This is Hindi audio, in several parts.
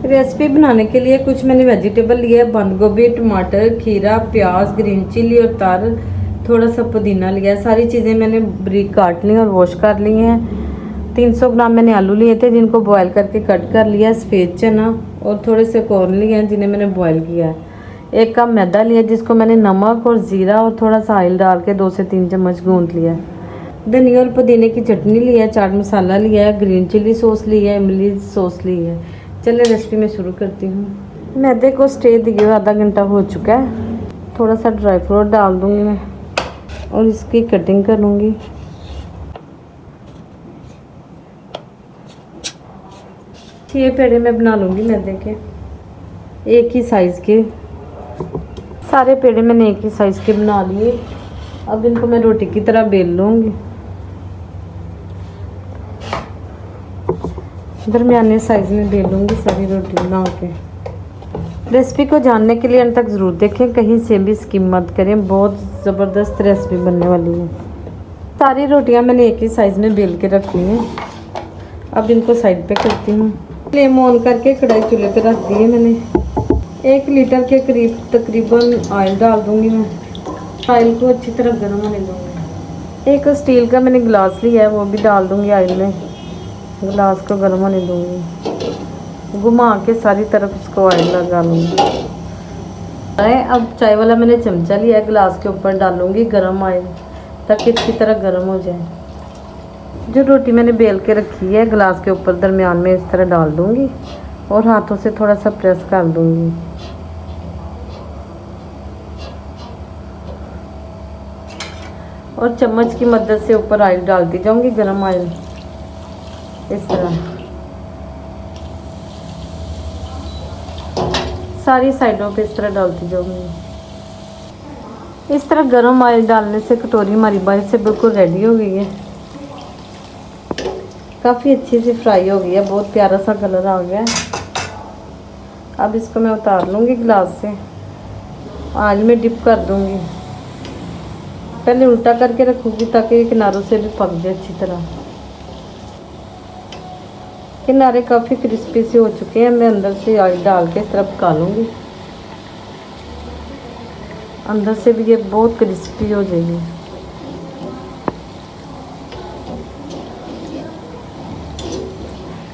रेसिपी बनाने के लिए कुछ मैंने वेजिटेबल लिया है, बंद गोभी, टमाटर, खीरा, प्याज, ग्रीन चिली और तार, थोड़ा सा पुदीना लिया है। सारी चीज़ें मैंने बारीक काट ली और वॉश कर ली हैं। 300 ग्राम मैंने आलू लिए थे जिनको बॉयल करके कट कर लिया, सफ़ेद चना और थोड़े से कॉर्न लिए हैं जिन्हें मैंने बॉयल किया है। 1 कप मैदा लिया जिसको मैंने नमक और ज़ीरा और थोड़ा सा ऑयल डाल के 2 से 3 चम्मच गूँध लिया है। धनिया और पुदीने की चटनी लिया है, चाट मसाला लिया है, ग्रीन चिली सॉस लिया है, इमली सॉस ली है। चलिए रेसिपी में शुरू करती हूँ। मैदे को स्टे दिए हुए आधा घंटा हो चुका है। थोड़ा सा ड्राई फ्रूट डाल दूँगी मैं और इसकी कटिंग करूँगी। ये पेड़े मैं बना लूँगी मैदे के, एक ही साइज़ के। सारे पेड़े मैंने एक ही साइज़ के बना लिए। अब इनको मैं रोटी की तरह बेल लूँगी। दरमियाने साइज़ में बेलूँगी सारी रोटी बना के। रेसिपी को जानने के लिए अंत तक ज़रूर देखें, कहीं से भी स्किप मत करें, बहुत ज़बरदस्त रेसिपी बनने वाली है। सारी रोटियां मैंने एक ही साइज़ में बेल के रखी हैं। अब इनको साइड पे करती हूँ। फ्लेम ऑन करके कढ़ाई चूल्हे पे रख दी है मैंने। 1 लीटर के करीब तकरीबन ऑयल डाल दूँगी मैं। ऑयल को अच्छी तरह गर्म होने दूँगी। एक स्टील का मैंने गिलास लिया है, वो भी डाल दूँगी ऑयल में। गिलास को गर्म होने दूँगी, घुमा के सारी तरफ इसको ऑयल लगा लूँगी। अब चाय वाला मैंने चमचा लिया है, गिलास के ऊपर डालूँगी गर्म ऑयल ताकि अच्छी तरह गर्म हो जाए। जो रोटी मैंने बेल के रखी है गिलास के ऊपर दरमियान में इस तरह डाल दूँगी और हाथों से थोड़ा सा प्रेस कर दूँगी। और चम्मच की मदद से ऊपर ऑयल डालती जाऊँगी, गर्म ऑयल इस तरह सारी साइडों पे इस तरह डालती जाऊँगी। इस तरह गरम ऑयल डालने से कटोरी हमारी बाहर से बिल्कुल रेडी हो गई है। काफ़ी अच्छी सी फ्राई हो गई है, बहुत प्यारा सा कलर आ गया है। अब इसको मैं उतार लूँगी गिलास से, ऑयल में डिप कर दूँगी। पहले उल्टा करके रखूँगी ताकि किनारों से भी पक जाए अच्छी तरह। किनारे काफ़ी क्रिस्पी से हो चुके हैं। मैं अंदर से ऑयल डाल के इस तरह पका लूँगी। अंदर से भी ये बहुत क्रिस्पी हो जाएगी।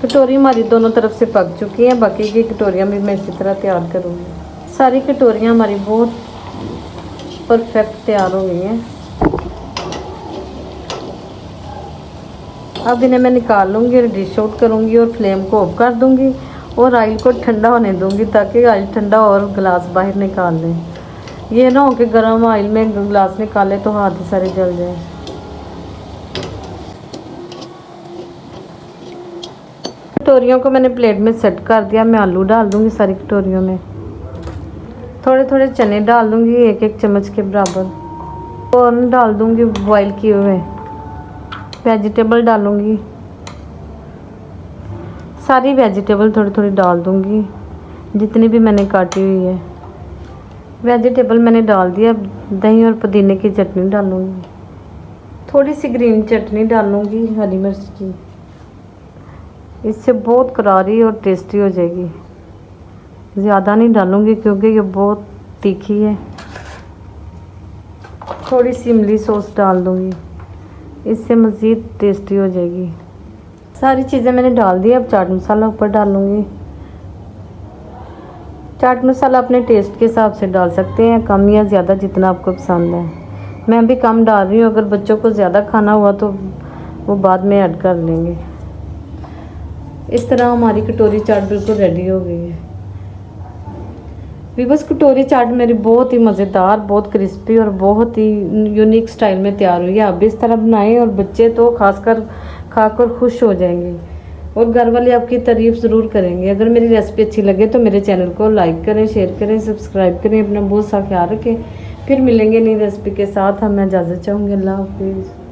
कटोरी हमारी दोनों तरफ से पक चुकी हैं। बाकी की कटोरियाँ भी मैं इसी तरह तैयार करूँगी। सारी कटोरियाँ हमारी बहुत परफेक्ट तैयार हो गई हैं। अब इन्हें मैं निकाल लूँगी और डिश आउट करूँगी और फ्लेम को ऑफ कर दूँगी और ऑयल को ठंडा होने दूँगी ताकि ऑयल ठंडा और गिलास बाहर निकाल लें। ये ना हो कि गर्म ऑयल में गिलास निकाले तो हाथ ही सारे जल जाए। कटोरियों को मैंने प्लेट में सेट कर दिया। मैं आलू डाल दूँगी सारी कटोरियों में। थोड़े थोड़े चने डाल दूँगी 1-1 चम्मच के बराबर। कॉर्न डाल दूँगी बॉयल किए हुए। वेजिटेबल डालूँगी, सारी वेजिटेबल थोड़ी थोड़ी डाल दूँगी जितनी भी मैंने काटी हुई है। वेजिटेबल मैंने डाल दिया। दही और पुदीने की चटनी डालूँगी, थोड़ी सी ग्रीन चटनी डालूँगी हरी मिर्च की। इससे बहुत करारी और टेस्टी हो जाएगी। ज़्यादा नहीं डालूँगी क्योंकि ये बहुत तीखी है। थोड़ी सी इमली सॉस डाल दूँगी, इससे मज़ीद टेस्टी हो जाएगी। सारी चीज़ें मैंने डाल दी। अब चाट मसाला ऊपर डालूँगी। चाट मसाला अपने टेस्ट के हिसाब से डाल सकते हैं, कम या ज़्यादा जितना आपको पसंद है। मैं अभी कम डाल रही हूँ, अगर बच्चों को ज़्यादा खाना हुआ तो वो बाद में ऐड कर लेंगे। इस तरह हमारी कटोरी चाट बिल्कुल रेडी हो गई है। बस कटोरी चाट मेरी बहुत ही मज़ेदार, बहुत क्रिस्पी और बहुत ही यूनिक स्टाइल में तैयार हुई है। आप भी इस तरह बनाएं और बच्चे तो खासकर खाकर खुश हो जाएंगे और घर वाले आपकी तारीफ़ ज़रूर करेंगे। अगर मेरी रेसिपी अच्छी लगे तो मेरे चैनल को लाइक करें, शेयर करें, सब्सक्राइब करें। अपना बहुत सा ख्याल रखें। फिर मिलेंगे नई रेसिपी के साथ। मैं इजाज़त चाहूँगी। अल्लाह हाफिज़।